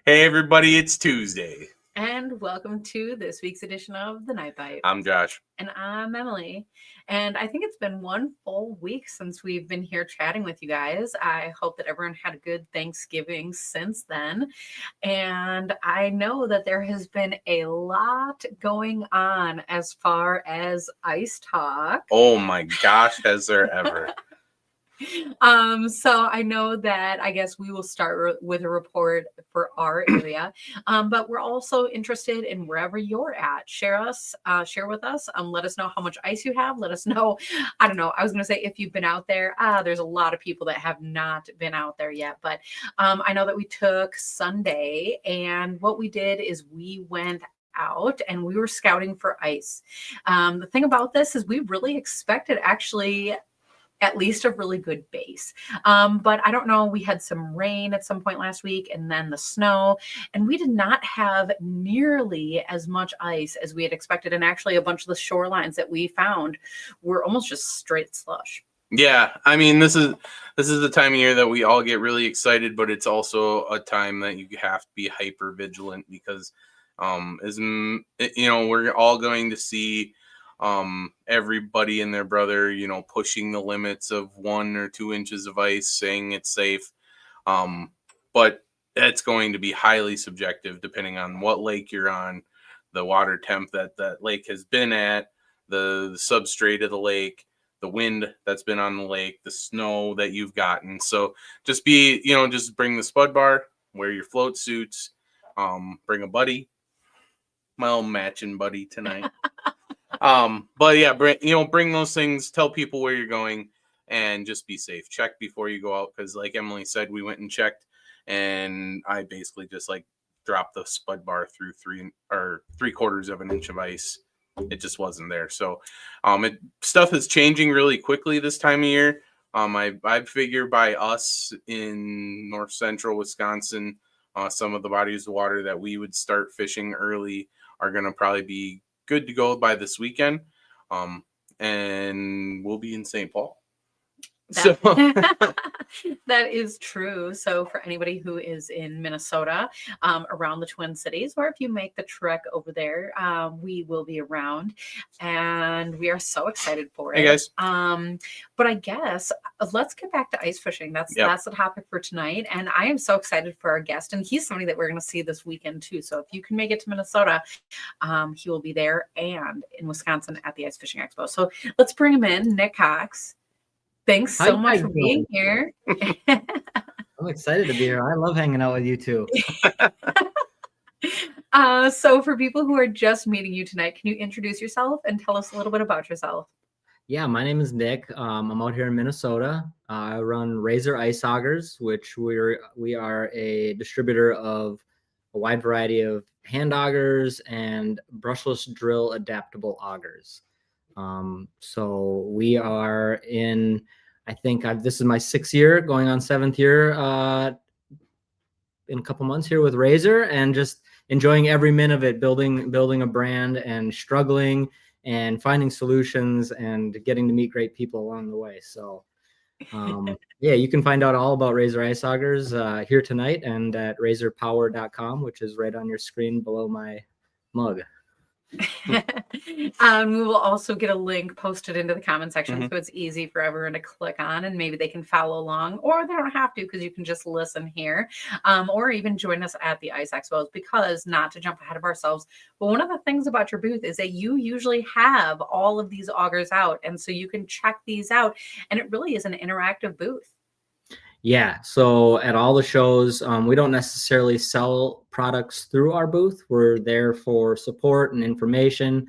Hey everybody, it's Tuesday. And welcome to this week's edition of The Night Bite. I'm Josh. And I'm Emily. And I think it's been one full week since we've been here chatting with you guys. I hope that everyone had a good Thanksgiving since then. And I know that there has been a lot going on as far as ice talk. Oh my gosh, has there ever? So I know that I guess we will start with a report for our area, but we're also interested in wherever you're at. Share with us. Let us know how much ice you have. Let us know. I don't know. I was going to say if you've been out there. There's a lot of people that have not been out there yet, but I know that we took Sunday, and what we did is we went out and we were scouting for ice. The thing about this is we really expected actually at least a really good base. But I don't know, we had some rain at some point last week and then the snow, and we did not have nearly as much ice as we had expected. And actually a bunch of the shorelines that we found were almost just straight slush. Yeah, I mean, this is the time of year that we all get really excited, but it's also a time that you have to be hyper vigilant because we're all going to see everybody and their brother, pushing the limits of 1 or 2 inches of ice, saying it's safe. But that's going to be highly subjective depending on what lake you're on, the water temp that lake has been at, the substrate of the lake, the wind that's been on the lake, the snow that you've gotten. So just just bring the spud bar, wear your float suits, bring a buddy, my old matching buddy tonight. But yeah, bring those things, tell people where you're going, and just be safe. Check before you go out, because like Emily said, we went and checked, and I basically just dropped the spud bar through 3/4 of an inch of ice. It just wasn't there. So stuff is changing really quickly this time of year. I figure by us in north central Wisconsin, some of the bodies of water that we would start fishing early are going to probably be good to go by this weekend, and we'll be in St. Paul. That is true. So for anybody who is in Minnesota, around the Twin Cities, or if you make the trek over there, we will be around, and we are so excited for it. Hey guys. But I guess let's get back to ice fishing. That's the topic for tonight, and I am so excited for our guest, and he's somebody that we're going to see this weekend too. So if you can make it to Minnesota, he will be there and in Wisconsin at the Ice Fishing Expo. So let's bring him in, Nick Cox. Thanks so much for being here. I'm excited to be here. I love hanging out with you too. So for people who are just meeting you tonight, can you introduce yourself and tell us a little bit about yourself? Yeah, my name is Nick. I'm out here in Minnesota. I run Razr Ice Augers, which we are a distributor of a wide variety of hand augers and brushless drill adaptable augers. So we are in, I think this is my 6th year, going on 7th year in a couple months here with Razr, and just enjoying every minute of it, building a brand and struggling and finding solutions and getting to meet great people along the way. So yeah, you can find out all about Razr Ice Augers here tonight and at razrpower.com, which is right on your screen below my mug. We will also get a link posted into the comment section, so it's easy for everyone to click on, and maybe they can follow along, or they don't have to because you can just listen here, or even join us at the Ice Expos. Because, not to jump ahead of ourselves, but one of the things about your booth is that you usually have all of these augers out, and so you can check these out, and it really is an interactive booth. Yeah, so at all the shows, we don't necessarily sell products through our booth. We're there for support and information,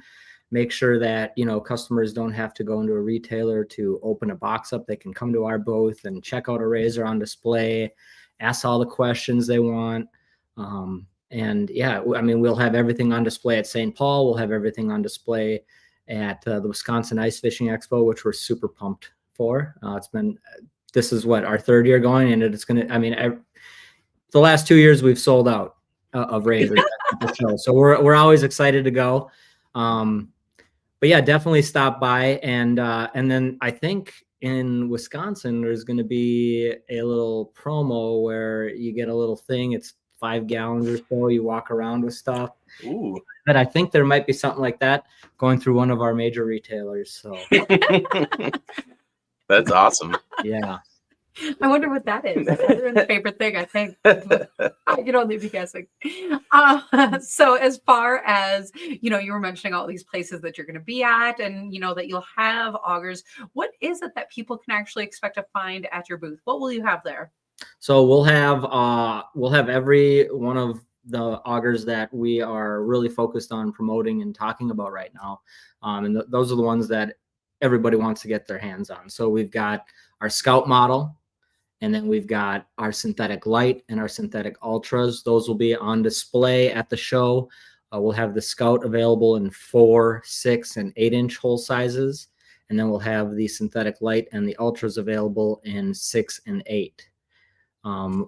make sure that, customers don't have to go into a retailer to open a box up. They can come to our booth and check out a Razr on display, ask all the questions they want. And yeah, I mean, we'll have everything on display at St. Paul. We'll have everything on display at the Wisconsin Ice Fishing Expo, which we're super pumped for. This is what, our 3rd year going, and it's going to, the last 2 years we've sold out of Razr. So we're always excited to go. But yeah, definitely stop by. And then I think in Wisconsin, there's going to be a little promo where you get a little thing. It's 5 gallons or so. You walk around with stuff. Ooh. But I think there might be something like that going through one of our major retailers. So That's awesome. yeah. I wonder what that is. Everyone's favorite thing, I think. I can only be guessing. So as far as, you were mentioning all these places that you're going to be at and, that you'll have augers. What is it that people can actually expect to find at your booth? What will you have there? So we'll have every one of the augers that we are really focused on promoting and talking about right now. And those are the ones that everybody wants to get their hands on. So we've got our Scout model, and then we've got our synthetic light and our synthetic ultras. Those will be on display at the show. We'll have the Scout available in 4, 6, and 8-inch hole sizes. And then we'll have the synthetic light and the ultras available in 6 and 8.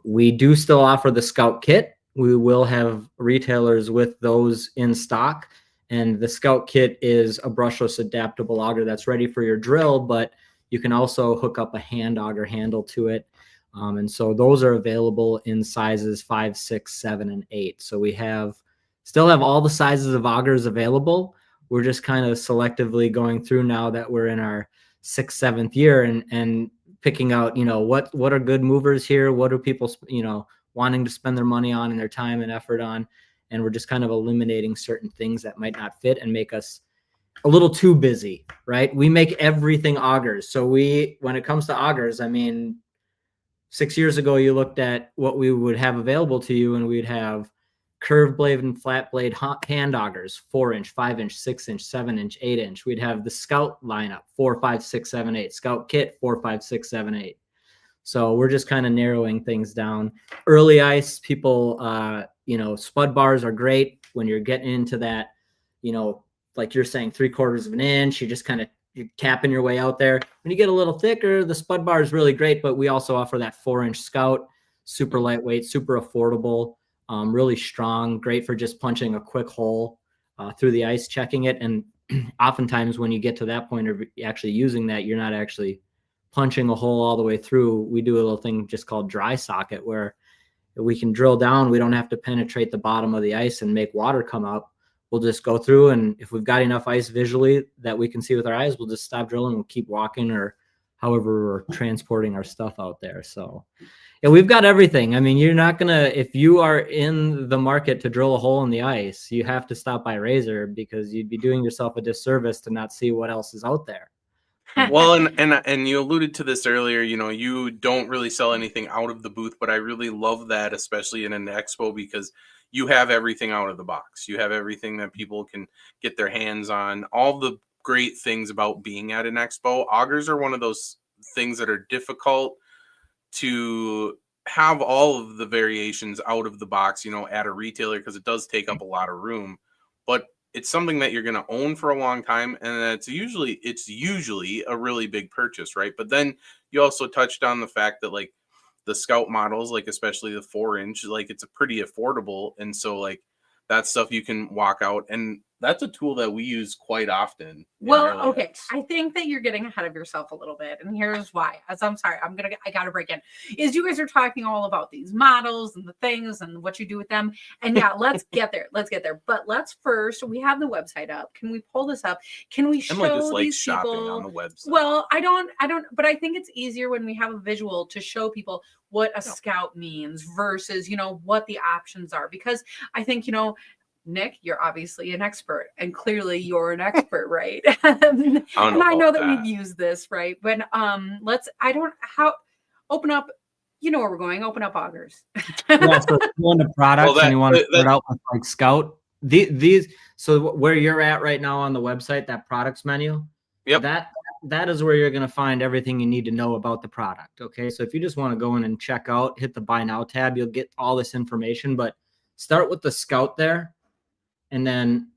We do still offer the Scout kit. We will have retailers with those in stock. And the Scout kit is a brushless adaptable auger that's ready for your drill, but you can also hook up a hand auger handle to it. And so those are available in sizes 5, 6, 7, and 8. So we still have all the sizes of augers available. We're just kind of selectively going through now that we're in our 6th, 7th year and picking out, what are good movers here? What are people, wanting to spend their money on and their time and effort on? And we're just kind of eliminating certain things that might not fit and make us a little too busy, right? We make everything augers. So when it comes to augers, 6 years ago, you looked at what we would have available to you, and we'd have curved blade and flat blade hand augers, 4-inch, 5-inch, 6-inch, 7-inch, 8-inch. We'd have the Scout lineup, 4, 5, 6, 7, 8. Scout kit, 4, 5, 6, 7, 8. So we're just kind of narrowing things down. Early ice, people, spud bars are great when you're getting into that, like you're saying, 3/4 of an inch. You're tapping your way out there. When you get a little thicker, the spud bar is really great, but we also offer that 4-inch Scout, super lightweight, super affordable, really strong, great for just punching a quick hole through the ice, checking it. And oftentimes when you get to that point of actually using that, you're not actually punching a hole all the way through. We do a little thing just called dry socket, where we can drill down. We don't have to penetrate the bottom of the ice and make water come up. We'll just go through, and if we've got enough ice visually that we can see with our eyes, we'll just stop drilling. We'll keep walking, or however we're transporting our stuff out there. So yeah, we've got everything. You're not if you are in the market to drill a hole in the ice, you have to stop by Razr, because you'd be doing yourself a disservice to not see what else is out there. Well, and you alluded to this earlier, you don't really sell anything out of the booth, but I really love that, especially in an expo, because you have everything out of the box. You have everything that people can get their hands on. All the great things about being at an expo. Augers are one of those things that are difficult to have all of the variations out of the box, at a retailer, because it does take up a lot of room. But it's something that you're going to own for a long time, and it's usually a really big purchase, right? But then you also touched on the fact that, like, the Scout models, like especially the 4-inch, like, it's a pretty affordable, and so, like, that stuff you can walk out, and that's a tool that we use quite often. Well, okay. I think that you're getting ahead of yourself a little bit. And here's why. I'm sorry. I got to break in. Is you guys are talking all about these models and the things and what you do with them. And yeah, let's get there. But we have the website up. Can we pull this up? Can we show these shopping people on the website? Well, I don't, but I think it's easier when we have a visual to show people what a Scout means versus, what the options are. Because I think, Nick, you're obviously an expert, and clearly you're an expert, right? And I know that we've used this, right? But open up, where we're going, open up augers. Yeah, so if you want the products and you want to start out with like Scout, so where you're at right now on the website, that products menu, yep, that is where you're going to find everything you need to know about the product. Okay, so if you just want to go in and check out, hit the buy now tab, you'll get all this information, but start with the Scout there. And then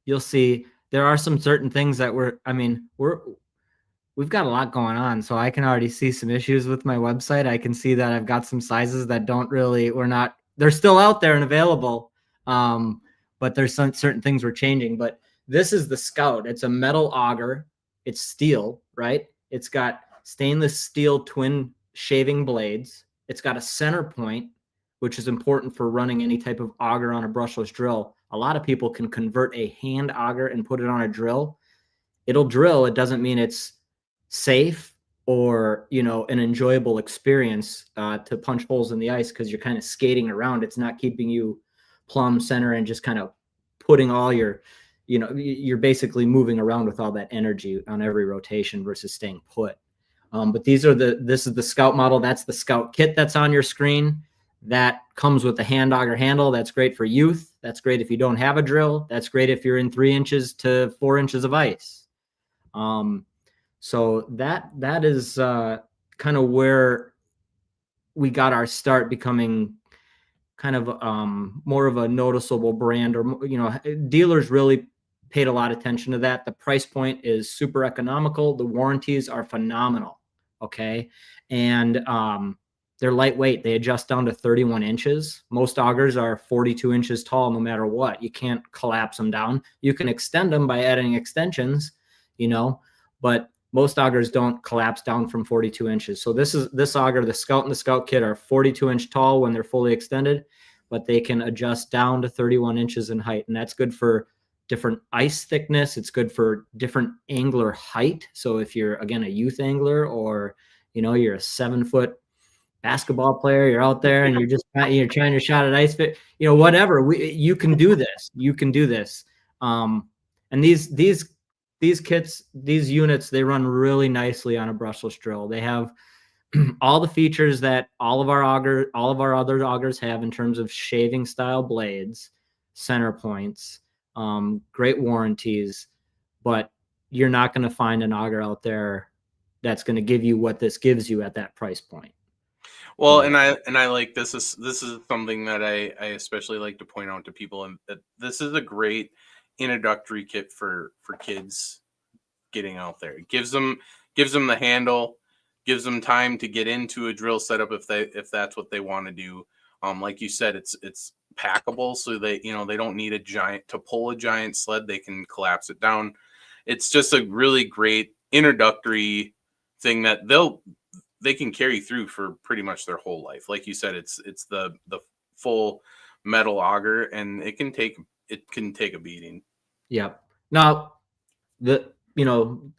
you'll see there are some certain things that we've got a lot going on. So I can already see some issues with my website. I can see that I've got some sizes that they're still out there and available. But there's some certain things we're changing. But this is the Scout. It's a metal auger. It's steel, right? It's got stainless steel twin shaving blades. It's got a center point which is important for running any type of auger on a brushless drill. A lot of people can convert a hand auger and put it on a drill. It'll drill. It doesn't mean it's safe or, you know, an enjoyable experience to punch holes in the ice, because you're kind of skating around. It's not keeping you plumb center and just kind of putting all your, you know, you're basically moving around with all that energy on every rotation versus staying put. But this is the Scout model. That's the Scout kit that's on your screen. That comes with the hand auger handle. That's great for youth. That's great if you don't have a drill. That's great if you're in 3 inches to 4 inches of ice. So that is kind of where we got our start becoming kind of more of a noticeable brand, or, you know, dealers really paid a lot of attention to that. The price point is super economical. The warranties are phenomenal. Okay. And they're lightweight. They adjust down to 31 inches. Most augers are 42 inches tall, no matter what. You can't collapse them down. You can extend them by adding extensions, you know, but most augers don't collapse down from 42 inches. So this auger, the Scout and the Scout Kit, are 42-inch tall when they're fully extended, but they can adjust down to 31 inches in height. And that's good for different ice thickness. It's good for different angler height. So if you're, again, a youth angler, or, you know, you're a 7-foot basketball player, you're out there and you're trying to shot at ice fit, you know, whatever, you can do this. You can do this. And these kits, these units, they run really nicely on a brushless drill. They have all the features that all of our other augers have in terms of shaving style blades, center points, great warranties, but you're not going to find an auger out there that's going to give you what this gives you at that price point. Well, and I like this is something that I especially like to point out to people, and that this is a great introductory kit for kids getting out there. It gives them the handle, gives them time to get into a drill setup if that's what they want to do. Like you said, it's packable, so they, you know, they don't need to pull a giant sled. They can collapse it down. It's just a really great introductory thing that they can carry through for pretty much their whole life. Like you said, it's the full metal auger, and it can take a beating. Yep. Now, you know,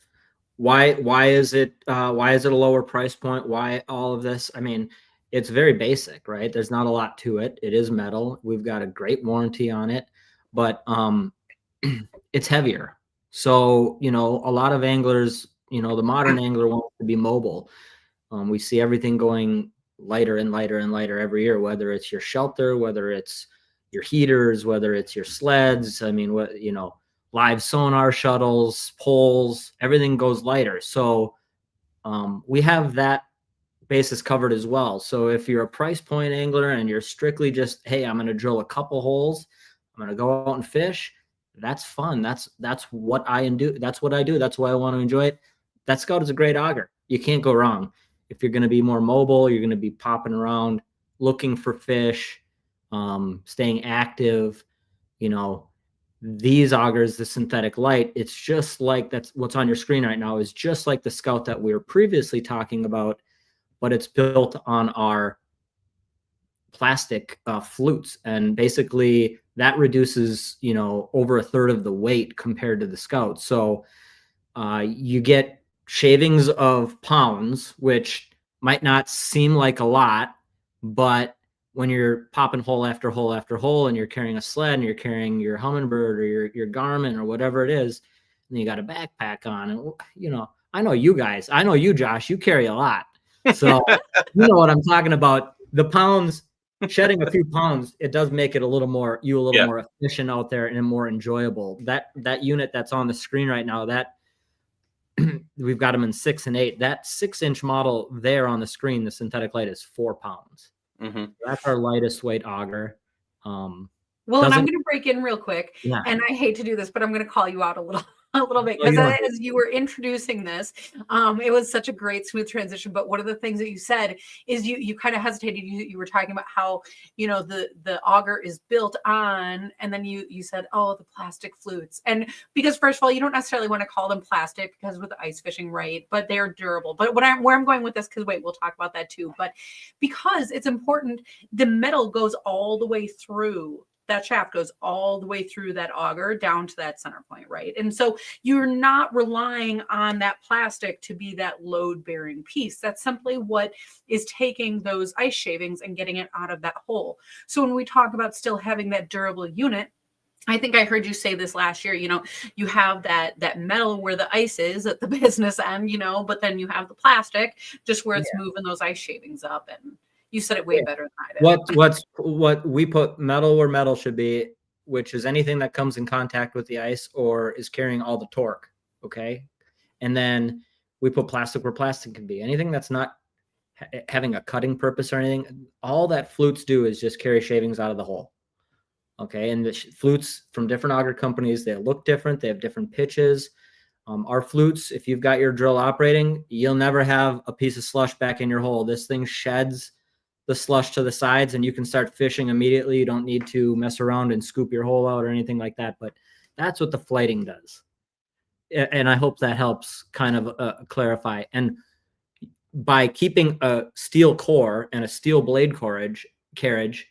why is it a lower price point? Why all of this? I mean, it's very basic, right? There's not a lot to it. It is metal. We've got a great warranty on it, but it's heavier. So, you know, a lot of anglers, you know, the modern angler wants to be mobile. We see everything going lighter and lighter and lighter every year, whether it's your shelter, whether it's your heaters, whether it's your sleds. I mean, what, you know, live sonar shuttles, poles, everything goes lighter. So we have that basis covered as well. So if you're a price point angler and you're strictly just, hey, I'm going to drill a couple holes, I'm going to go out and fish, that's fun. That's what I do. That's what I do. That's why I want to enjoy it. That Scout is a great auger. You can't go wrong. If you're going to be more mobile, you're going to be popping around, looking for fish, staying active, you know, these augers, the synthetic light, it's just like, that's what's on your screen right now, is just like the Scout that we were previously talking about, but it's built on our plastic flutes. And basically that reduces, you know, over 1/3 of the weight compared to the Scout. So you get shavings of pounds, which might not seem like a lot, but when you're popping hole after hole after hole, and you're carrying a sled, and you're carrying your Humminbird or your Garmin or whatever it is, and you got a backpack on, and, you know, I know you guys, I know you, Josh, you carry a lot. So you know what I'm talking about. The pounds, shedding a few pounds, it does make it a little more more efficient out there and more enjoyable. That unit that's on the screen right now, that we've got them in 6 and 8. That 6-inch model there on the screen, the synthetic light, is 4 pounds. Mm-hmm. That's our lightest weight auger. Well, and I'm going to break in real quick, Yeah. and I hate to do this, but I'm going to call you out a little. a little bit, Oh, you because don't. as you were introducing this, it was such a great smooth transition. But one of the things that you said is you kind of hesitated. You were talking about how, you know, the auger is built on, and then you said, oh, the plastic flutes. And because first of all, you don't necessarily want to call them plastic because with ice fishing, right? But they're durable. But where I'm going with this, because wait, we'll talk about that too. But because it's important, the metal goes all the way through. That shaft goes all the way through that auger down to that center point, right? And so you're not relying on that plastic to be that load bearing piece. That's simply what is taking those ice shavings and getting it out of that hole. So when we talk about still having that durable unit, I think I heard you say this last year, you know, you have that metal where the ice is at the business end, you know, but then you have the plastic just where it's moving those ice shavings up. And you said it way better than I did. What we put metal where metal should be, which is anything that comes in contact with the ice or is carrying all the torque. Okay. And then we put plastic where plastic can be. Anything that's not having a cutting purpose or anything, all that flutes do is just carry shavings out of the hole. Okay. And the flutes from different auger companies, they look different. They have different pitches. Our flutes, if you've got your drill operating, you'll never have a piece of slush back in your hole. This thing sheds the slush to the sides and you can start fishing immediately. You don't need to mess around and scoop your hole out or anything like that. But that's what the flighting does. And I hope that helps kind of clarify. And by keeping a steel core and a steel blade carriage,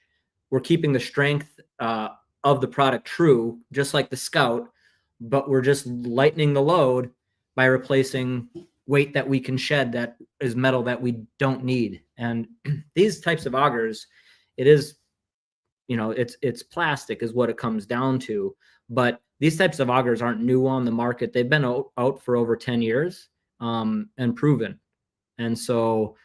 we're keeping the strength of the product true, just like the Scout, but we're just lightening the load by replacing weight that we can shed that is metal that we don't need. And these types of augers, it is, you know, it's plastic is what it comes down to. But these types of augers aren't new on the market. They've been out for over 10 years and proven. And so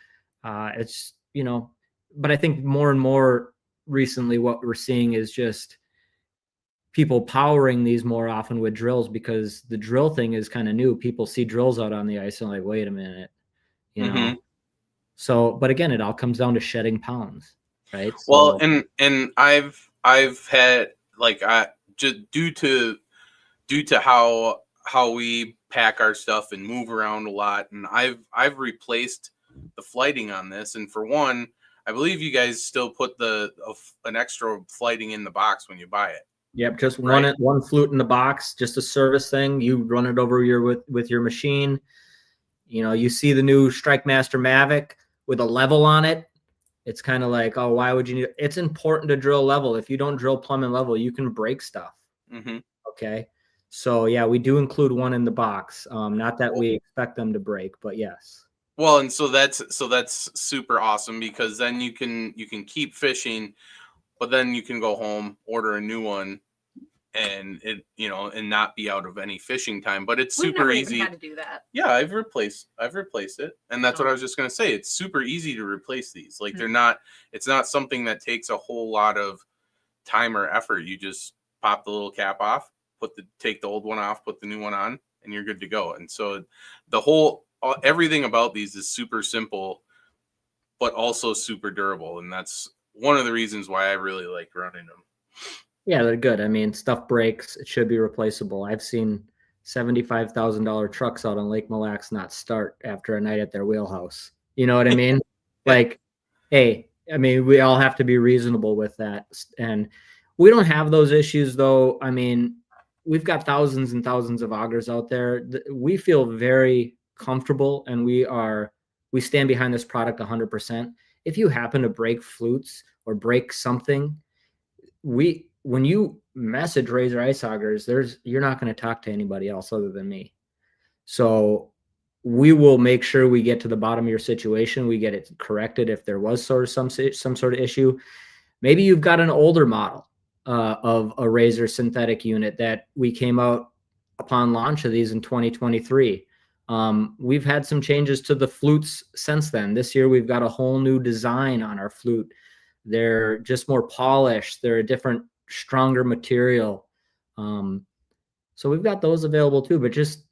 it's, you know, but I think more and more recently what we're seeing is just people powering these more often with drills, because the drill thing is kind of new. People see drills out on the ice and like, wait a minute, you know? So, but again, it all comes down to shedding pounds, right? Well, and I've had, like, just due to how we pack our stuff and move around a lot, and I've replaced the flighting on this. And for one, I believe you guys still put an extra flighting in the box when you buy it. Yep, just Right. one flute in the box, just a service thing. You run it over with your machine. You know, you see the new Strike Master Mavic with a level on it. It's kind of like, oh, why would you need it? It's important to drill level. If you don't drill plumb and level, you can break stuff. Okay. So yeah, we do include one in the box. Not that we expect them to break, but yes. Well, and so that's super awesome, because then you can keep fishing, but then you can go home, order a new one, and it, you know, and not be out of any fishing time. But it's We've super never easy. even had to do that. Yeah, I've replaced it, and that's what I was just gonna say. It's super easy to replace these. Like, it's not something that takes a whole lot of time or effort. You just pop the little cap off, take the old one off, put the new one on, and you're good to go. And so everything about these is super simple, but also super durable, and that's one of the reasons why I really like running them. Yeah, they're good. I mean, stuff breaks, it should be replaceable. I've seen $75,000 trucks out on Lake Mille Lacs not start after a night at their wheelhouse. You know what I mean? Like, hey, I mean, we all have to be reasonable with that. And we don't have those issues, though. I mean, we've got thousands and thousands of augers out there. We feel very comfortable, and we stand behind this product 100%. If you happen to break flutes or break something, when you message Razr Ice Augers, you're not going to talk to anybody else other than me. So we will make sure we get to the bottom of your situation. We get it corrected if there was some sort of issue. Maybe you've got an older model of a Razr synthetic unit that we came out upon launch of these in 2023. We've had some changes to the flutes since then. This year, we've got a whole new design on our flute. They're just more polished. They're a different, stronger material. So we've got those available too, but just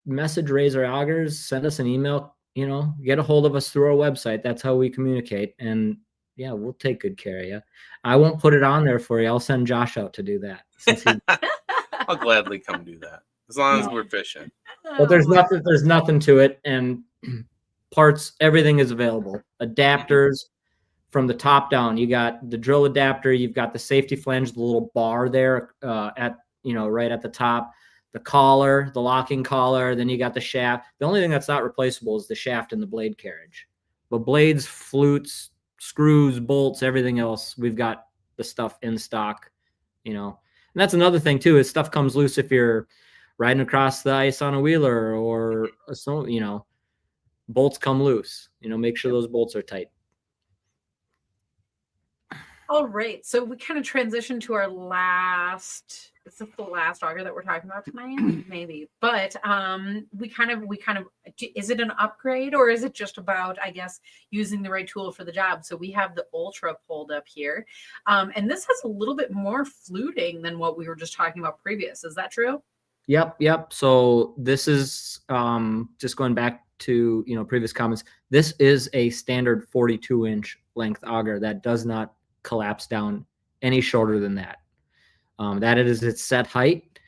message Razr Augers, send us an email, you know, get a hold of us through our website. That's how we communicate. And yeah, we'll take good care of you. I won't put it on there for you. I'll send Josh out to do that. I'll gladly come do that. as long as we're fishing. But there's nothing to it, and parts, everything is available. Adapters from the top down. You got the drill adapter, you've got the safety flange, the little bar there at right at the top, the collar, the locking collar, then you got the shaft. The only thing that's not replaceable is the shaft and the blade carriage. But blades, flutes, screws, bolts, everything else, we've got the stuff in stock, And that's another thing too, is stuff comes loose if you're riding across the ice on a wheeler or a snow, bolts come loose. Make sure those bolts are tight. All right, so we kind of transitioned to our last. Is this the last auger that we're talking about tonight? Maybe, but we kind of. Is it an upgrade, or is it just about, I guess, using the right tool for the job? So we have the Ultra pulled up here, and this has a little bit more fluting than what we were just talking about previous. Is that true? Yep. So this is just going back to previous comments. This is a standard 42-inch length auger that does not collapse down any shorter than that. That is its set height.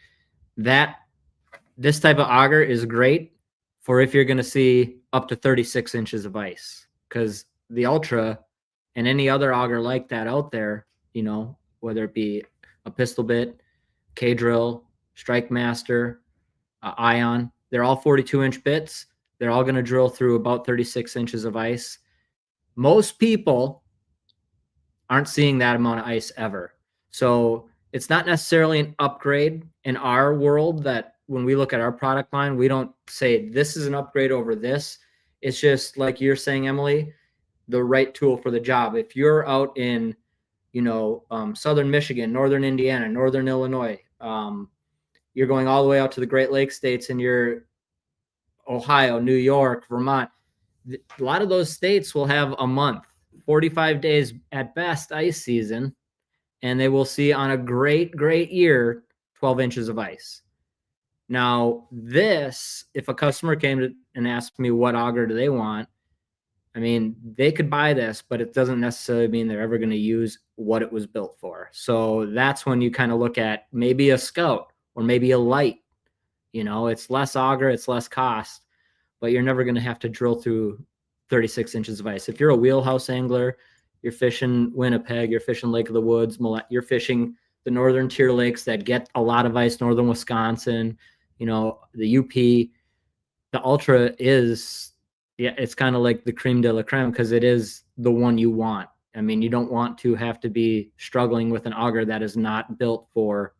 This type of auger is great for if you're going to see up to 36 inches of ice, because the Ultra and any other auger like that out there, whether it be a pistol bit, K-drill, Strike Master, Ion, they're all 42-inch bits. They're all going to drill through about 36 inches of ice. Most people aren't seeing that amount of ice ever. So it's not necessarily an upgrade in our world, that when we look at our product line, we don't say this is an upgrade over this. It's just like you're saying, Emily, the right tool for the job. If you're out in, Southern Michigan, Northern Indiana, Northern Illinois, you're going all the way out to the Great Lakes states, and you're Ohio, New York, Vermont. A lot of those states will have a month, 45 days at best ice season, and they will see on a great year 12 inches of ice. Now, this, if a customer came and asked me what auger do they want, I mean, they could buy this, but it doesn't necessarily mean they're ever going to use what it was built for. So that's when you kind of look at maybe a Scout or maybe a Light. It's less auger, it's less cost, but you're never going to have to drill through 36 inches of ice. If you're a wheelhouse angler, you're fishing Winnipeg, you're fishing Lake of the Woods, you're fishing the northern tier lakes that get a lot of ice, northern Wisconsin, the UP, the Ultra is, it's kind of like the creme de la creme, because it is the one you want. I mean, you don't want to have to be struggling with an auger that is not built for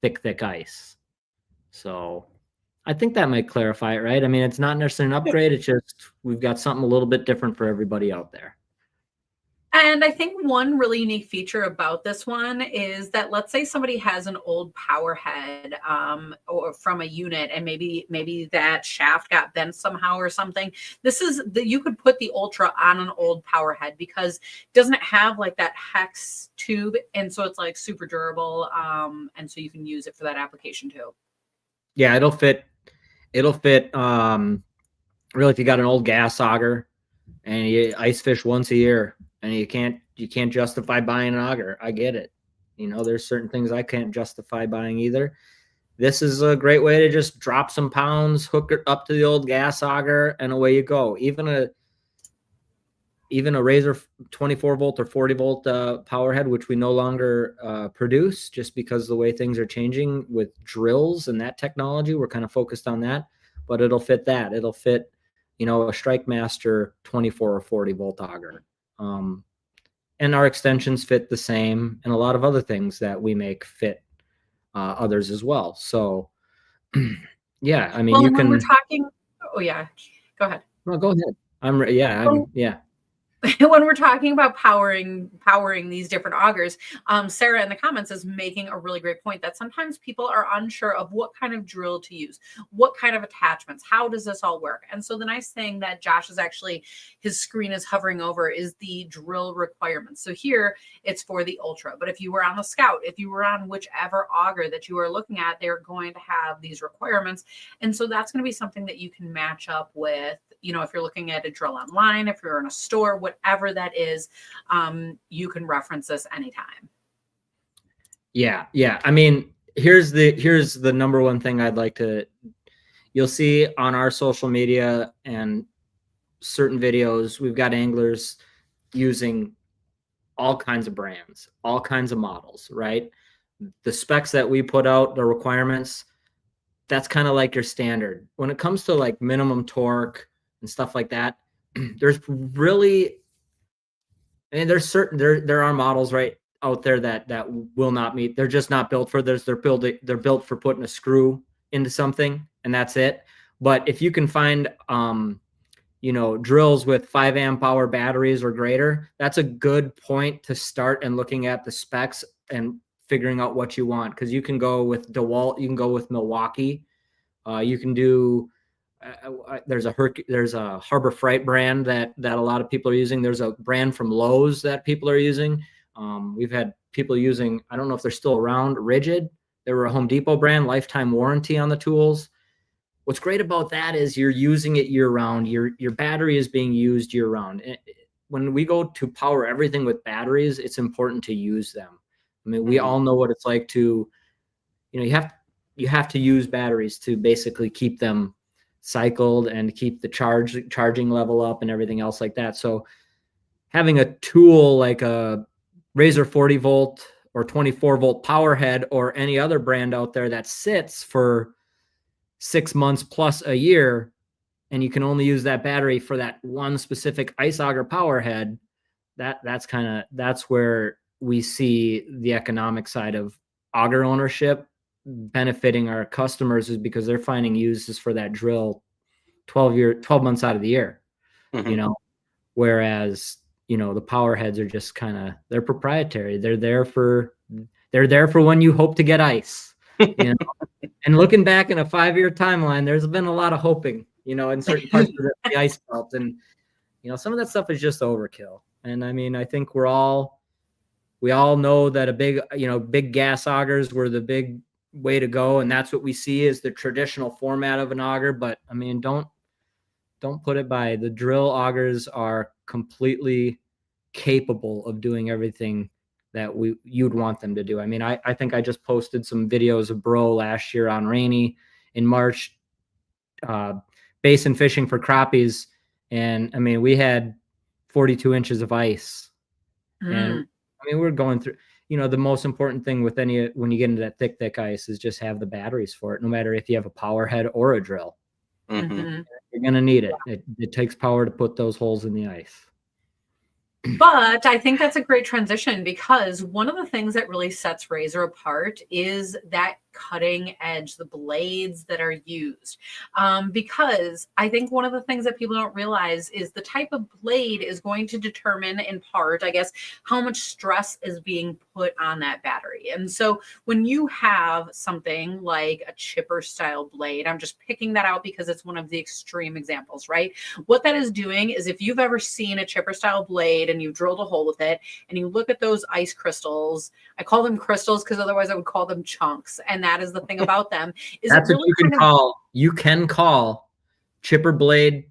thick ice. So I think that might clarify it, right? I mean, it's not necessarily an upgrade. It's just we've got something a little bit different for everybody out there. And I think one really unique feature about this one is that, let's say somebody has an old power head or from a unit, and maybe that shaft got bent somehow or something. This is you could put the Ultra on an old power head, because it doesn't have like that hex tube, and so it's like super durable, and so you can use it for that application too. Yeah, it'll fit. Really, if you got an old gas auger and you ice fish once a year, and you can't justify buying an auger, I get it. There's certain things I can't justify buying either. This is a great way to just drop some pounds, hook it up to the old gas auger, and away you go. Even a Razr 24 volt or 40 volt power head, which we no longer produce, just because the way things are changing with drills and that technology, we're kind of focused on that. But it'll fit that. It'll fit, a Strike Master 24 or 40 volt auger. And our extensions fit the same, and a lot of other things that we make fit others as well. So, yeah, I mean, well, you can. We're talking. Oh yeah, go ahead. No, go ahead. Yeah. When we're talking about powering these different augers, Sarah in the comments is making a really great point that sometimes people are unsure of what kind of drill to use, what kind of attachments, how does this all work? And so the nice thing that Josh is actually, his screen is hovering over, is the drill requirements. So here it's for the Ultra, but if you were on the Scout, if you were on whichever auger that you are looking at, they're going to have these requirements. And so that's going to be something that you can match up with, if you're looking at a drill online, if you're in a store, whatever that is, you can reference this anytime. Yeah. I mean, here's the number one thing I'd like to, you'll see on our social media and certain videos, we've got anglers using all kinds of brands, all kinds of models, right? The specs that we put out, the requirements, that's kind of like your standard. When it comes to like minimum torque and stuff like that, there's really, I mean, there's certain, there are models right out there that will not meet. They're just not built for this. They're built for putting a screw into something and that's it. But if you can find, drills with 5 amp hour batteries or greater, that's a good point to start and looking at the specs and figuring out what you want. Cause you can go with DeWalt, you can go with Milwaukee. You can do, there's a Harbor Freight brand that a lot of people are using. There's a brand from Lowe's that people are using. We've had people using, I don't know if they're still around, Rigid. They were a Home Depot brand, lifetime warranty on the tools. What's great about that is you're using it year round. Your battery is being used year round. When we go to power everything with batteries, it's important to use them. I mean, we all know what it's like to, you have to use batteries to basically keep them cycled and keep the charging level up and everything else like that. So having a tool like a Razr 40 volt or 24 volt power head or any other brand out there that sits for 6 months plus a year, and you can only use that battery for that one specific ice auger power head, that's where we see the economic side of auger ownership benefiting our customers, is because they're finding uses for that drill 12 months out of the year. Whereas the power heads are just they're proprietary. They're there for when you hope to get ice. And looking back in a 5-year timeline, there's been a lot of hoping, in certain parts of the ice belt. And, some of that stuff is just overkill. And I mean, I think we all know that big gas augers were the big way to go. And that's what we see is the traditional format of an auger. But I mean, don't put it by, the drill augers are completely capable of doing everything that you'd want them to do. I mean, I think I just posted some videos of Bro last year on Rainy in March, basin fishing for crappies. And I mean, we had 42 inches of ice. And I mean, we're going through, the most important thing with when you get into that thick ice is just have the batteries for it, no matter if you have a power head or a drill. You're going to need it. It takes power to put those holes in the ice. But I think that's a great transition, because one of the things that really sets Razr apart is that cutting edge, the blades that are used. Because I think one of the things that people don't realize is the type of blade is going to determine, in part, I guess, how much stress is being put on that battery. And so when you have something like a chipper style blade, I'm just picking that out because it's one of the extreme examples, right? What that is doing is, if you've ever seen a chipper style blade and you drilled a hole with it and you look at those ice crystals, I call them crystals because otherwise I would call them chunks. And that is the thing about them. Is that's really what you can call chipper blade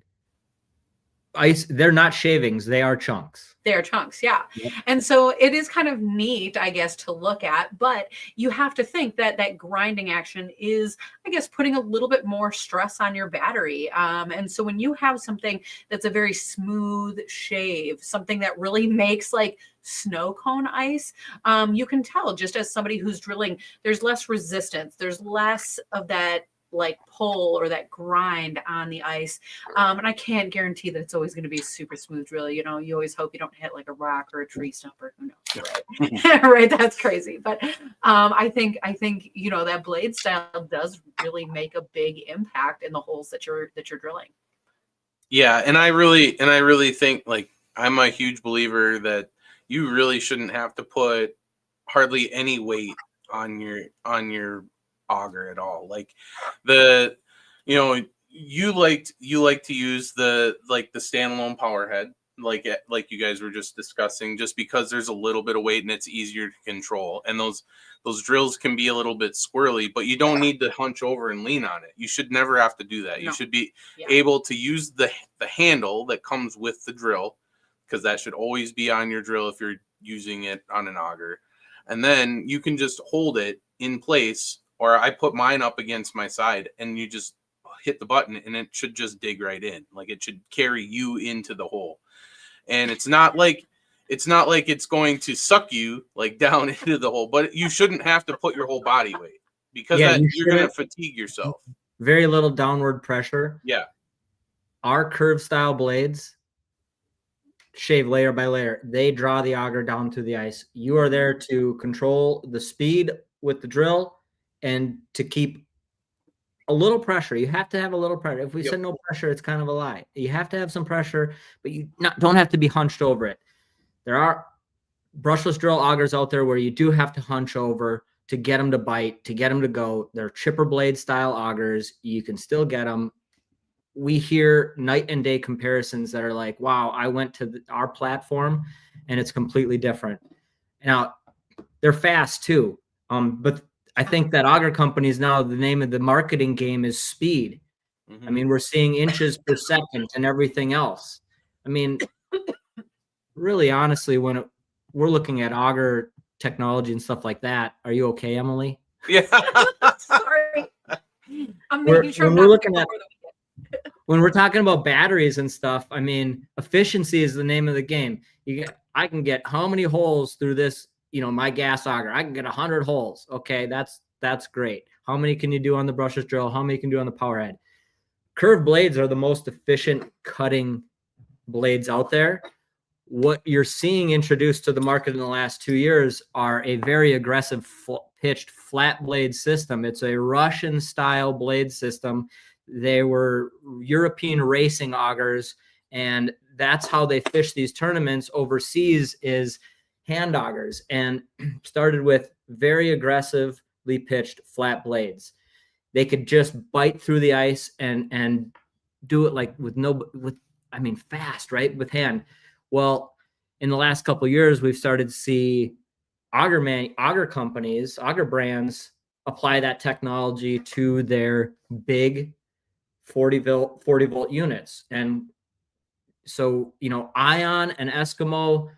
ice. They're not shavings, they are chunks. They are chunks, yeah. Yep. And so it is kind of neat, I guess, to look at, but you have to think that that grinding action is, I guess, putting a little bit more stress on your battery. And so when you have something that's a very smooth shave, something that really makes like snow cone ice, you can tell, just as somebody who's drilling, there's less resistance, there's less of that like pull or that grind on the ice. And I can't guarantee that it's always going to be a super smooth drill. You always hope you don't hit like a rock or a tree stump or who knows, right? Right, that's crazy. But I think that blade style does really make a big impact in the holes that you're drilling. Yeah, and I really think, like, I'm a huge believer that you really shouldn't have to put hardly any weight on your auger at all. Like you like to use the standalone power head, like you guys were just discussing, just because there's a little bit of weight and it's easier to control. And those drills can be a little bit squirrely, but you don't need to hunch over and lean on it. You should never have to do that. No. You should be able to use the handle that comes with the drill, because that should always be on your drill if you're using it on an auger. And then you can just hold it in place, or I put mine up against my side, and you just hit the button and it should just dig right in. Like it should carry you into the hole. And it's not like it's going to suck you like down into the hole, but you shouldn't have to put your whole body weight, because Yeah, that you you're going to shouldn't. fatigue yourself. Very little downward pressure. Yeah. Our curve style blades shave layer by layer. They draw the auger down to the ice. You are there to control the speed with the drill and to keep a little pressure. You have to have a little pressure. If we said no pressure, it's kind of a lie. You have to have some pressure, but you don't have to be hunched over it. There are brushless drill augers out there where you do have to hunch over to get them to bite, to get them to go. They're chipper blade style augers. You can still get them. We hear night and day comparisons that are like, wow, I went to our platform and it's completely different. Now, they're fast too. But I think that auger companies now, the name of the marketing game is speed. I mean, we're seeing inches per second and everything else. I mean, really, honestly, when we're looking at auger technology and stuff like that, are you okay, Emily? Yeah. Sorry. I'm making sure when we're talking about batteries and stuff, I mean, efficiency is the name of the game. I can get how many holes through this, my gas auger? I can get 100 holes. Okay, that's great. How many can you do on the brushless drill? How many can you do on the power head? Curved blades are the most efficient cutting blades out there. What you're seeing introduced to the market in the last 2 years are a very aggressive pitched flat blade system. It's a Russian style blade system. They were European racing augers, and that's how they fish these tournaments overseas, is hand augers, and started with very aggressively pitched flat blades. They could just bite through the ice and do it like fast, right? With hand. Well, in the last couple of years, we've started to see auger companies, auger brands apply that technology to their big 40 volt units. And so, Ion and Eskimo,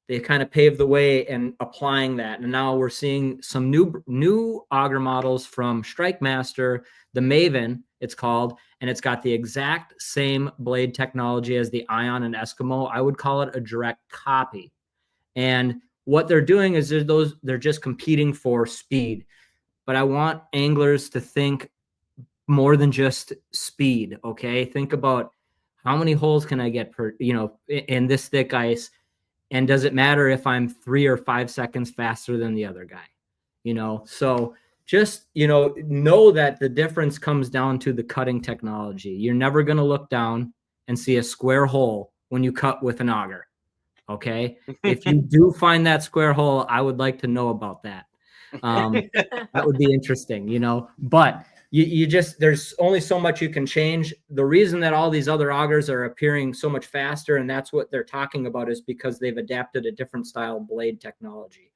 they kind of paved the way in applying that. And now we're seeing some new auger models from StrikeMaster, the Maven, it's called, and it's got the exact same blade technology as the Ion and Eskimo. I would call it a direct copy. And what they're doing is they're just competing for speed. But I want anglers to think more than just speed. Okay. Think about how many holes can I get in this thick ice? And does it matter if I'm 3 or 5 seconds faster than the other guy? So just, know that the difference comes down to the cutting technology. You're never going to look down and see a square hole when you cut with an auger. Okay. If you do find that square hole, I would like to know about that. That would be interesting, but you just, there's only so much you can change. The reason that all these other augers are appearing so much faster, and that's what they're talking about, is because they've adapted a different style blade technology.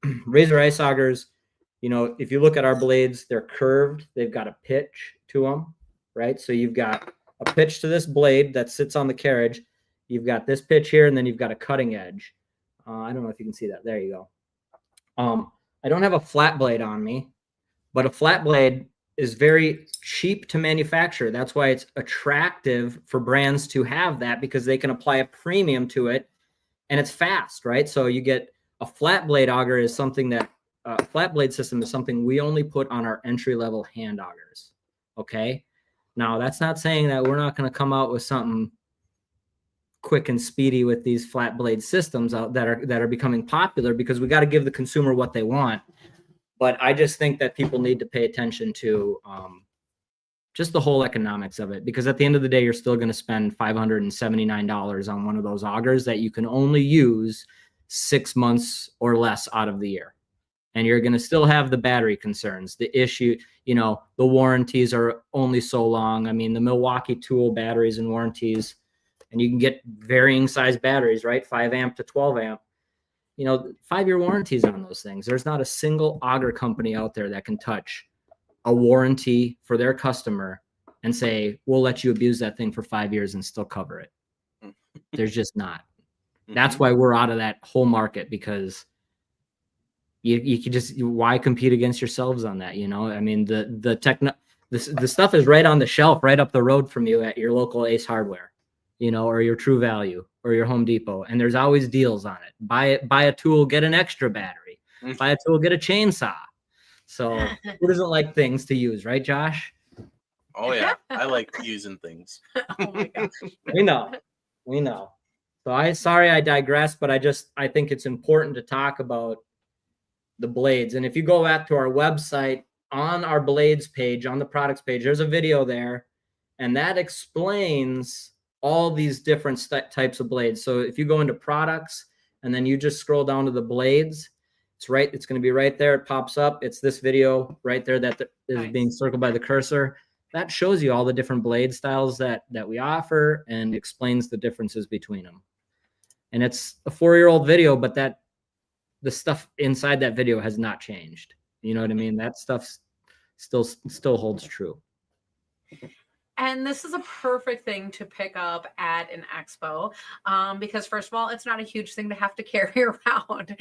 Razr Ice Augers, if you look at our blades, they're curved. They've got a pitch to them, right? So you've got a pitch to this blade that sits on the carriage. You've got this pitch here, and then you've got a cutting edge. I don't know if you can see that. There you go. I don't have a flat blade on me, but a flat blade is very cheap to manufacture. That's why it's attractive for brands to have that, because they can apply a premium to it, and it's fast, right? So you get a flat blade auger is something that flat blade system is something we only put on our entry-level hand augers. Okay. Now that's not saying that we're not going to come out with something quick and speedy with these flat blade systems out that are becoming popular, because we got to give the consumer what they want. But I just think that people need to pay attention to just the whole economics of it, because at the end of the day, you're still going to spend $579 on one of those augers that you can only use 6 months or less out of the year. And you're going to still have the battery concerns, the issue, the warranties are only so long. I mean, the Milwaukee Tool batteries and warranties, and you can get varying size batteries, right? 5 amp to 12 amp. 5-year warranties on those things. There's not a single auger company out there that can touch a warranty for their customer and say, we'll let you abuse that thing for 5 years and still cover it. There's just not. That's why we're out of that whole market, because you could just, why compete against yourselves on that? You know, I mean, the stuff is right on the shelf, right up the road from you at your local Ace Hardware, you know, or your True Value or your Home Depot. And there's always deals on it. Buy a tool, get an extra battery. Buy a tool, get a chainsaw. So who doesn't like things to use, right, Josh? Oh yeah, I like using things. Oh my gosh. We know. So sorry I digress, but I think it's important to talk about the blades. And if you go back to our website, on our blades page, on the products page, there's a video there, and that explains all these different types of blades. So if you go into products and then you just scroll down to the blades, it's going to be right there. It pops up. It's this video right there that is being circled by the cursor. That shows you all the different blade styles that we offer and explains the differences between them. And it's a 4-year-old video, but the stuff inside that video has not changed. You know what I mean? That stuff still holds true. And this is a perfect thing to pick up at an expo, because first of all, it's not a huge thing to have to carry around.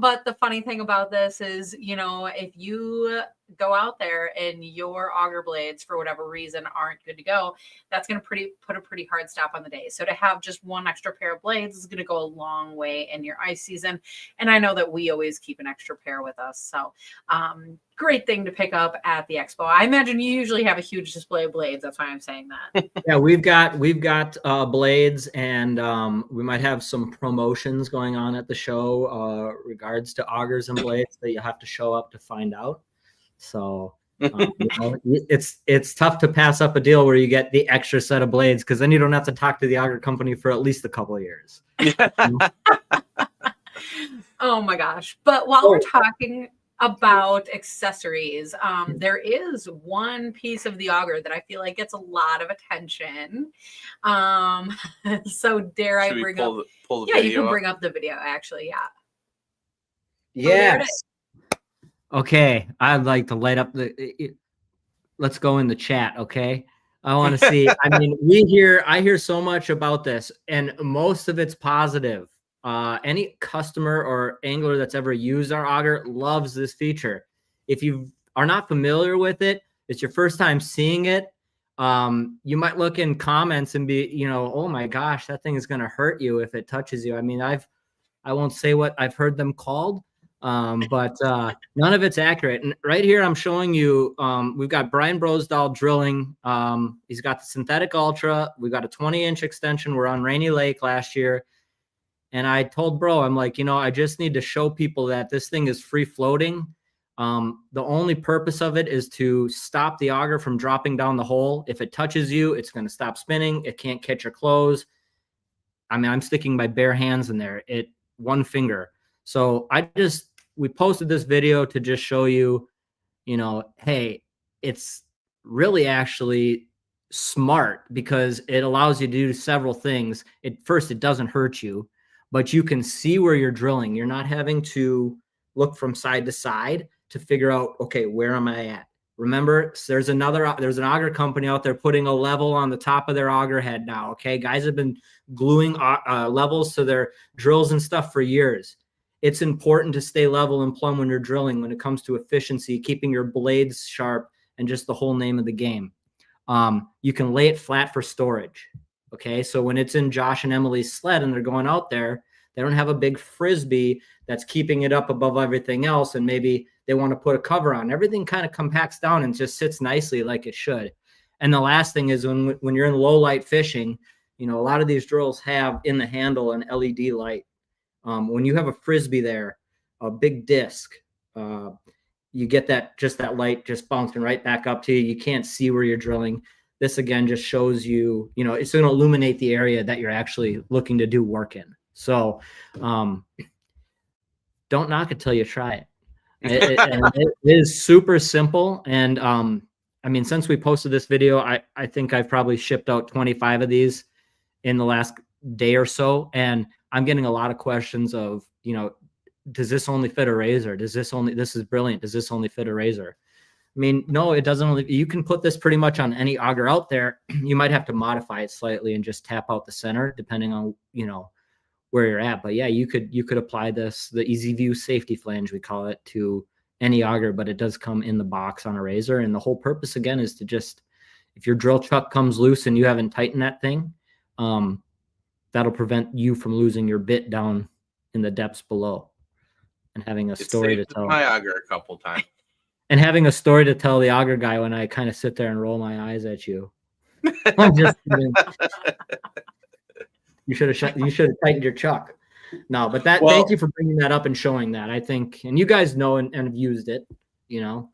But the funny thing about this is, you know, if you go out there and your auger blades, for whatever reason, aren't good to go, that's going to put a pretty hard stop on the day. So to have just one extra pair of blades is going to go a long way in your ice season. And I know that we always keep an extra pair with us. So great thing to pick up at the expo. I imagine you usually have a huge display of blades. That's why I'm saying that. Yeah, we've got blades, and we might have some promotions going on at the show regards to augers and blades that you have to show up to find out. So you know, it's tough to pass up a deal where you get the extra set of blades, because then you don't have to talk to the auger company for at least a couple of years. Oh my gosh. But while we're talking about accessories, there is one piece of the auger that I feel like gets a lot of attention. So dare I bring up pull the yeah, video you can up? bring up the video actually. Yeah. Yes. Okay, I'd like to light up let's go in the chat, okay? I want to see. I mean, I hear so much about this, and most of it's positive. Any customer or angler that's ever used our auger loves this feature. If you are not familiar with it, it's your first time seeing it, you might look in comments and be, you know, oh my gosh, that thing is going to hurt you if it touches you. I mean, I won't say what I've heard them called, but none of it's accurate. And right here, I'm showing you, we've got Brian Brosdahl drilling. He's got the Synthetic Ultra. We've got a 20-inch extension. We're on Rainy Lake last year. And I told Bro, I'm like, you know, I just need to show people that this thing is free floating. The only purpose of it is to stop the auger from dropping down the hole. If it touches you, it's going to stop spinning. It can't catch your clothes. I mean, I'm sticking my bare hands in there. One finger. So we posted this video to just show you, you know, hey, it's really actually smart because it allows you to do several things. First, it doesn't hurt you, but you can see where you're drilling. You're not having to look from side to side to figure out, okay, where am I at? Remember, there's an auger company out there putting a level on the top of their auger head now. Okay, guys have been gluing levels to their drills and stuff for years. It's important to stay level and plumb when you're drilling when it comes to efficiency, keeping your blades sharp, and just the whole name of the game. You can lay it flat for storage. Okay, so when it's in Josh and Emily's sled and they're going out there, they don't have a big frisbee that's keeping it up above everything else, and maybe they want to put a cover on. Everything kind of compacts down and just sits nicely like it should. And the last thing is when you're in low light fishing, you know, a lot of these drills have in the handle an LED light. When you have a frisbee there, a big disc, you get that light just bouncing right back up to you. You can't see where you're drilling. This again just shows you, you know, it's going to illuminate the area that you're actually looking to do work in. So don't knock it till you try it. It is super simple. And I mean, since we posted this video, I think I've probably shipped out 25 of these in the last day or so. And I'm getting a lot of questions of, you know, does this only fit a razor? This is brilliant. Does this only fit a razor? I mean, no, it doesn't. You can put this pretty much on any auger out there. You might have to modify it slightly and just tap out the center, depending on, you know, where you're at. But yeah, you could apply this, the Easy View safety flange, we call it, to any auger, but it does come in the box on a Razr. And the whole purpose again is to just, if your drill chuck comes loose and you haven't tightened that thing, that'll prevent you from losing your bit down in the depths below, and having a story to tell. My auger a couple times. And having a story to tell the auger guy when I kind of sit there and roll my eyes at you. I'm just kidding. You should have tightened your chuck. No, but thank you for bringing that up and showing that. I think, and you guys know and have used it, you know.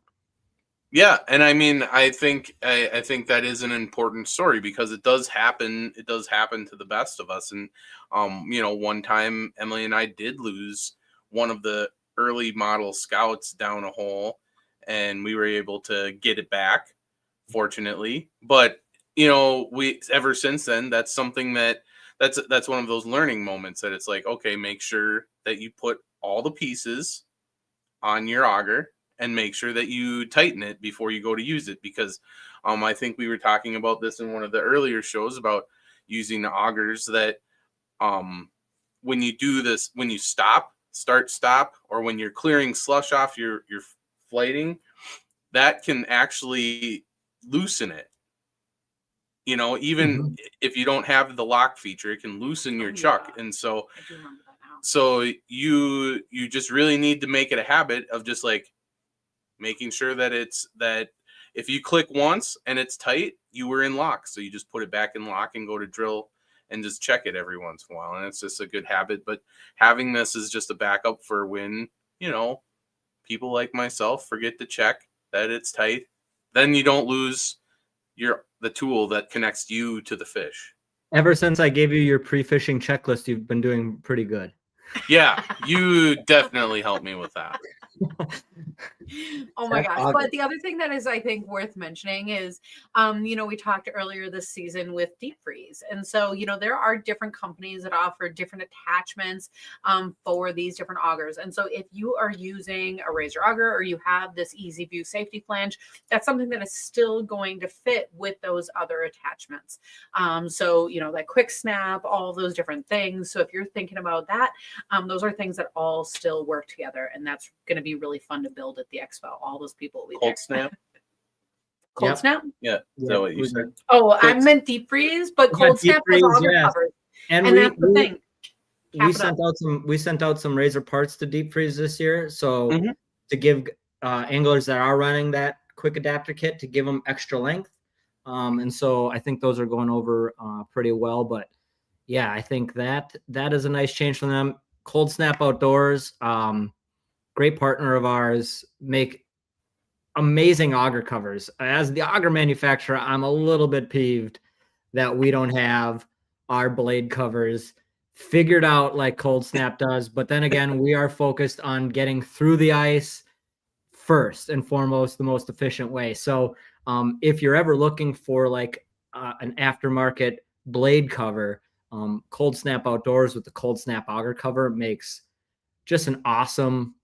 Yeah, and I mean, I think that is an important story, because it does happen. It does happen to the best of us. And one time Emily and I did lose one of the early model Scouts down a hole, and we were able to get it back, fortunately. But we ever since then, that's something that's one of those learning moments that it's like, okay, make sure that you put all the pieces on your auger and make sure that you tighten it before you go to use it. Because I think we were talking about this in one of the earlier shows about using the augers that when you do this, when you stop, or when you're clearing slush off your flighting, that can actually loosen it. Even if you don't have the lock feature, it can loosen your chuck. And so I do remember that now. So you just really need to make it a habit of just like making sure that if you click once and it's tight, you were in lock. So you just put it back in lock and go to drill and just check it every once in a while. And it's just a good habit. But having this is just a backup for when, people like myself forget to check that it's tight. Then you don't lose the tool that connects you to the fish. Ever since I gave you your pre-fishing checklist, you've been doing pretty good. Yeah, you definitely helped me with that. Oh my gosh. But the other thing that is, I think, worth mentioning is, we talked earlier this season with deep freeze. And so, there are different companies that offer different attachments for these different augers. And so if you are using a Razr auger or you have this Easy View safety flange, that's something that is still going to fit with those other attachments. So, that quick snap, all those different things. So if you're thinking about that, those are things that all still work together. And that's going to be really fun to build at the expo. All those people will be Cold there. snap. Cold snap? Yeah. Is that what you said? Oh, I meant deep freeze, but cold snap has auger covers. And that's the thing. We sent out some Razr parts to deep freeze this year. So to give anglers that are running that quick adapter kit, to give them extra length. And so I think those are going over pretty well. But yeah, I think that is a nice change for them. Cold Snap Outdoors, great partner of ours, make amazing auger covers. As the auger manufacturer, I'm a little bit peeved that we don't have our blade covers figured out like Cold Snap does. But then again, we are focused on getting through the ice first and foremost, the most efficient way. So if you're ever looking for like an aftermarket blade cover, Cold Snap Outdoors with the Cold Snap auger cover makes just an awesome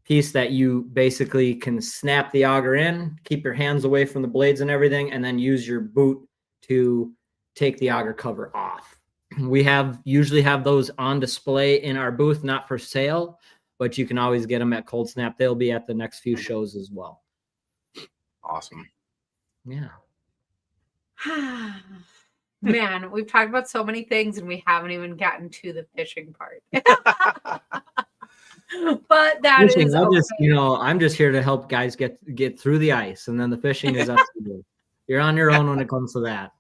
piece that you basically can snap the auger in, keep your hands away from the blades and everything, and then use your boot to take the auger cover off. We usually have those on display in our booth, not for sale, but you can always get them at Cold Snap. They'll be at the next few shows as well. Awesome. Yeah. Man, we've talked about so many things and we haven't even gotten to the fishing part. But that is okay. I'm just here to help guys get through the ice, and then the fishing is up to you. You're on your own when it comes to that.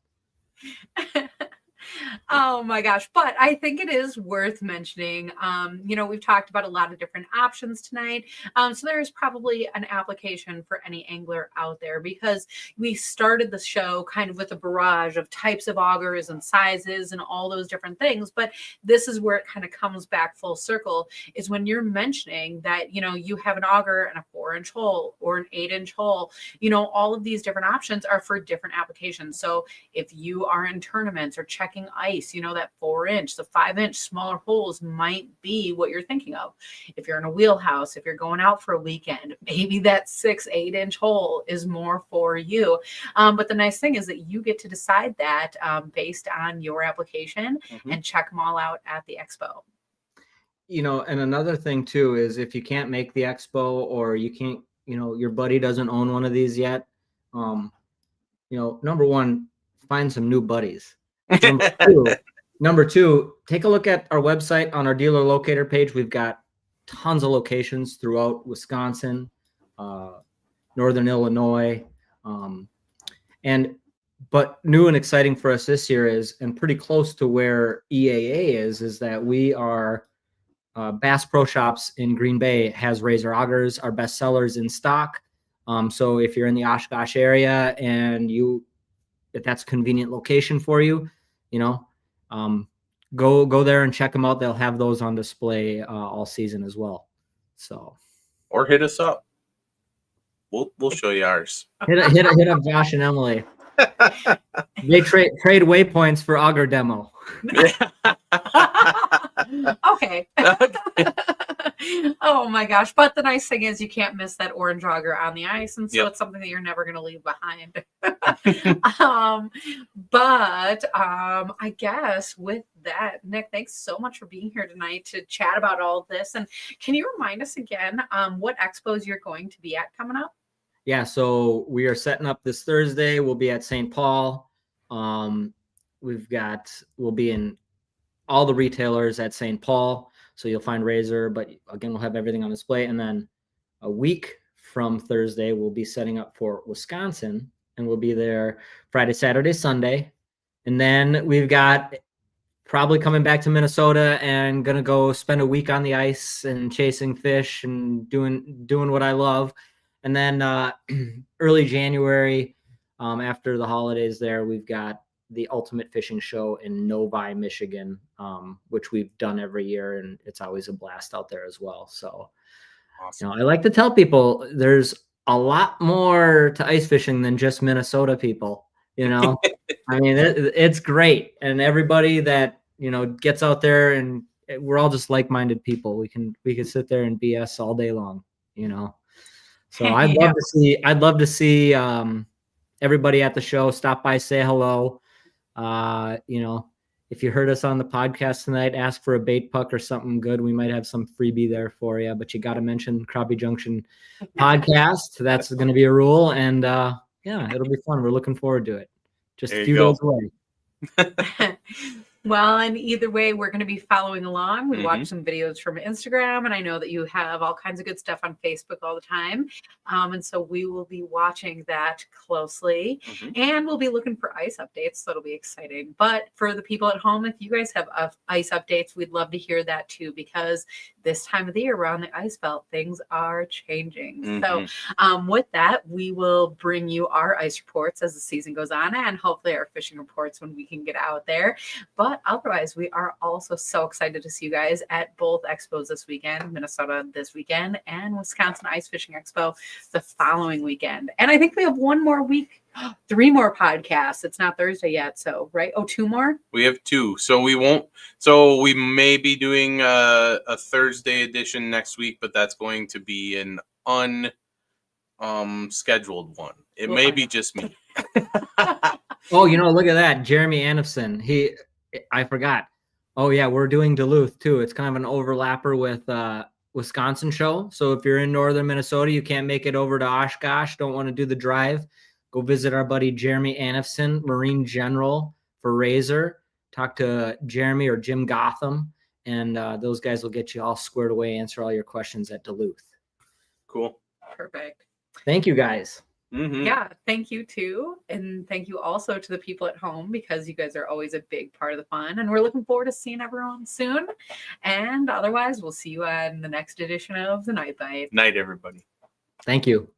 Oh my gosh. But I think it is worth mentioning. We've talked about a lot of different options tonight. So there's probably an application for any angler out there, because we started the show kind of with a barrage of types of augers and sizes and all those different things. But this is where it kind of comes back full circle, is when you're mentioning that, you have an auger and a 4-inch hole or an 8-inch hole, all of these different options are for different applications. So if you are in tournaments or checking ice, ice, that 4-inch, the 5-inch smaller holes might be what you're thinking of. If you're in a wheelhouse, if you're going out for a weekend, maybe that 6-8-inch hole is more for you. But the nice thing is that you get to decide that based on your application and check them all out at the expo. And another thing too is if you can't make the expo, or you can't, your buddy doesn't own one of these yet, number one, find some new buddies. Number two, take a look at our website. On our dealer locator page, we've got tons of locations throughout Wisconsin, Northern Illinois, but new and exciting for us this year is, and pretty close to where EAA is that we are Bass Pro Shops in Green Bay has Razr Augers, our best sellers in stock. So if you're in the Oshkosh area and if that's a convenient location for you, go there and check them out. They'll have those on display all season as well. So, or hit us up. We'll show you ours. Hit up Josh and Emily. They trade waypoints for auger demo. Okay. Oh my gosh. But the nice thing is you can't miss that orange auger on the ice. And so it's something that you're never going to leave behind. But I guess with that, Nick, thanks so much for being here tonight to chat about all of this. And can you remind us again what expos you're going to be at coming up? Yeah, so we are setting up this Thursday. We'll be at St. Paul. We'll be in all the retailers at St. Paul. So you'll find Razr, but again, we'll have everything on display. And then a week from Thursday, we'll be setting up for Wisconsin, and we'll be there Friday, Saturday, Sunday. And then we've got probably coming back to Minnesota and going to go spend a week on the ice and chasing fish and doing what I love. And then early January, after the holidays there, we've got the Ultimate Fishing Show in Novi, Michigan, which we've done every year, and it's always a blast out there as well. So, awesome. I like to tell people there's a lot more to ice fishing than just Minnesota people. I mean, it's great, and everybody that gets out there, and we're all just like-minded people. We can sit there and BS all day long. So I'd love to see everybody at the show. Stop by, say hello. If you heard us on the podcast tonight, ask for a bait puck or something good. We might have some freebie there for you, but you got to mention Crappie Junction podcast. That's going to be a rule. And it'll be fun. We're looking forward to it. Just a few days away. Well, and either way, we're going to be following along. We watch some videos from Instagram, and I know that you have all kinds of good stuff on Facebook all the time. And so we will be watching that closely, and we'll be looking for ice updates. So it'll be exciting. But for the people at home, if you guys have ice updates, we'd love to hear that too, because this time of the year around the ice belt, things are changing. So with that, we will bring you our ice reports as the season goes on, and hopefully our fishing reports when we can get out there. But otherwise, we are also so excited to see you guys at both expos this weekend, Minnesota this weekend, and Wisconsin Ice Fishing Expo the following weekend. And I think we have one more week, 3 more podcasts. It's not Thursday yet, so right? 2 more? We have 2. So we may be doing a Thursday edition next week, but that's going to be an unscheduled one. It may be just me. Oh, look at that. Jeremy Anifson. I forgot. Oh, yeah, we're doing Duluth, too. It's kind of an overlapper with Wisconsin show. So if you're in northern Minnesota, you can't make it over to Oshkosh, don't want to do the drive, go visit our buddy Jeremy Anifson, Marine General for Razr. Talk to Jeremy or Jim Gotham, and those guys will get you all squared away, answer all your questions at Duluth. Cool. Perfect. Thank you, guys. Yeah, thank you too. And thank you also to the people at home, because you guys are always a big part of the fun. And we're looking forward to seeing everyone soon. And otherwise, we'll see you on the next edition of the Night Bite. Night, everybody. Thank you.